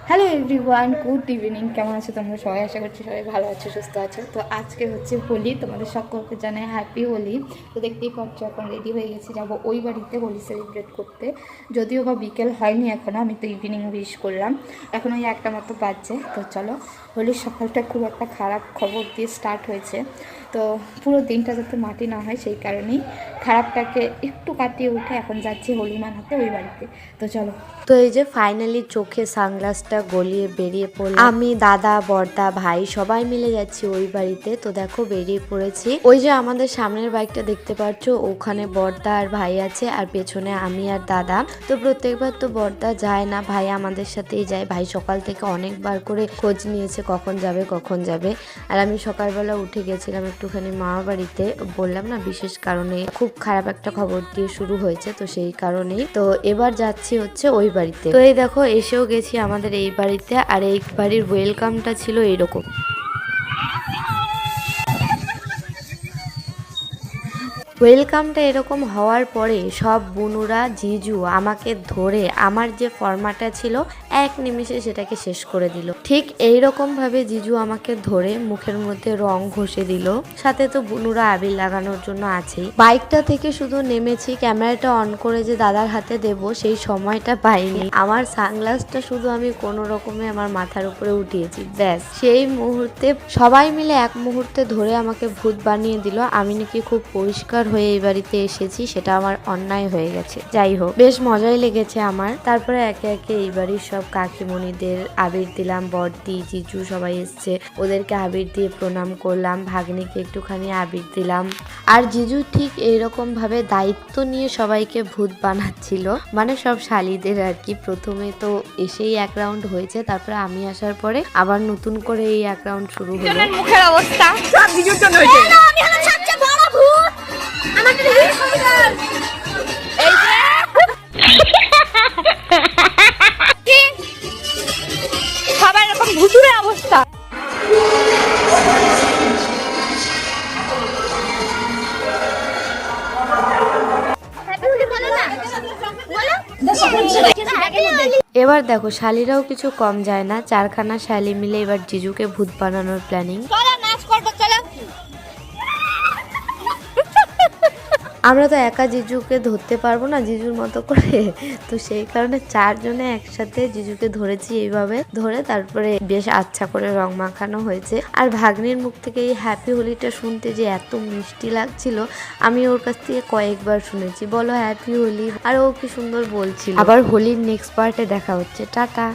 Hello everyone, good evening. কেমন আছো তোমরা সবাই? আশা করছি সবাই ভালো আছো, সুস্থ আছো। তো আজকে হচ্ছে হোলি, তোমাদের সকলকে জানাই হ্যাপি হোলি। তো দেখতেই পাচ্ছ এখন রেডি হয়ে গেছি, যাবো ওই বাড়িতে হোলি সেলিব্রেট করতে। যদিও বা বিকেল হয়নি এখনও, আমি তো ইভিনিং উইশ করলাম। এখন ওই একটা মতো বাজছে। তো চলো, হোলির সকালটা খুব একটা খারাপ খবর দিয়ে স্টার্ট হয়েছে। তো পুরো দিনটা যাতে মাটি না হয় সেই কারণেই খারাপটাকে একটু কাটিয়ে উঠে এখন যাচ্ছি হোলি মানাতে ওই বাড়িতে। তো চলো। তো এই যে ফাইনালি চোখে সানগ্লাসটা গলিয়ে বেরিয়ে পড়লাম। আমি, দাদা, বড়দা, ভাই সবাই মিলে যাচ্ছি ওই বাড়িতে। তো দেখো বেরিয়ে পড়েছি। ওই যে আমাদের সামনের বাইকটা দেখতে পাচ্ছ, ওখানে বড়দা আর ভাই আছে, আর পেছনে আমি আর দাদা। তো প্রত্যেকবার তো বড়দা যায় না, ভাই আমাদের সাথেই যায়। ভাই সকাল থেকে অনেকবার করে খোঁজ নিয়েছে কখন যাবে। আর আমি সকালবেলা উঠে গেছিলাম একটুখানি মামা বাড়িতে, বললাম না বিশেষ কারণে খুব খারাপ একটা খবর দিয়ে শুরু হয়েছে, তো সেই কারণেই। তো এবার যাচ্ছি হচ্ছে ওই বাড়িতে। তো এই দেখো এসেও গেছি আমাদের এই বাড়িতে, আর এই বাড়ির ওয়েলকামটা ছিল এইরকম। ওয়েলকামটা এরকম হওয়ার পরে সব বুনুরা, জিজু আমাকে ধরে আমার যে ফর্মাটা ছিল এক নিমিষে সেটাকে শেষ করে দিল। ঠিক এইরকম ভাবে জিজু আমাকে ধরে মুখের মধ্যে রং ঘষে দিল, সাথে তো বুনুরা আবির লাগানোর জন্য আছেই। বাইকটা থেকে শুধু নেমেছি, ক্যামেরাটা অন করে যে দাদার হাতে দেব সেই সময়টা পাইনি। আমার সানগ্লাসটা শুধু আমি কোনো রকমে আমার মাথার উপরে উঠিয়েছি, ব্যাস। সেই মুহূর্তে সবাই মিলে এক মুহূর্তে ধরে আমাকে ভূত বানিয়ে দিল। আমি নাকি খুব পরিষ্কার হয়ে এই বাড়িতে এসেছি, সেটা আমার অন্যায় হয়ে গেছে। যাই হোক, বেশ মজাই লেগেছে আমার। তারপরে একে একে এই বাড়ির সব কাকিমণিদের আবির দিলাম, বড়দি, জিজু সবাই এসছে, ওদেরকে আবির দিয়ে প্রণাম করলাম। ভাগ্নিকে একটুখানি আবির দিলাম। আর জিজু ঠিক এইরকম ভাবে দায়িত্ব নিয়ে সবাইকে ভূত বানাচ্ছিল, মানে সব শালিদের আর কি। প্রথমে তো এসেই এক রাউন্ড হয়েছে, তারপরে আমি আসার পরে আবার নতুন করে এই এক রাউন্ড শুরু হলো। মুখের অবস্থা সব জিজুর জন্য হয়েছে। আমি হলাম সবচেয়ে বড় ভূত। আমাকে দেখি সবাই। এই যে সবার এরকম ভুতুরে অবস্থা। এবার দেখো শালিরাও কিছু কম যায় না, চারখানা শালি মিলে এবার জিজুকে ভূত বানানোর প্ল্যানিং। আমরা তো একা জিজুকে ধরতে পারবো না জিজুর মতো করে, তো সেই কারণে চারজনে একসাথে জিজুকে ধরেছি। এইভাবে ধরে তারপরে বেশ আচ্ছা করে রং মাখানো হয়েছে। আর ভাগ্নির মুখ থেকে এই হ্যাপি হোলিটা শুনতে যে এত মিষ্টি লাগছিল, আমি ওর কাছ থেকে কয়েকবার শুনেছি, বলো হ্যাপি হোলি, আর ও কি সুন্দর বলছিল। আবার হোলির নেক্সট পার্টে দেখা হচ্ছে, টাটা।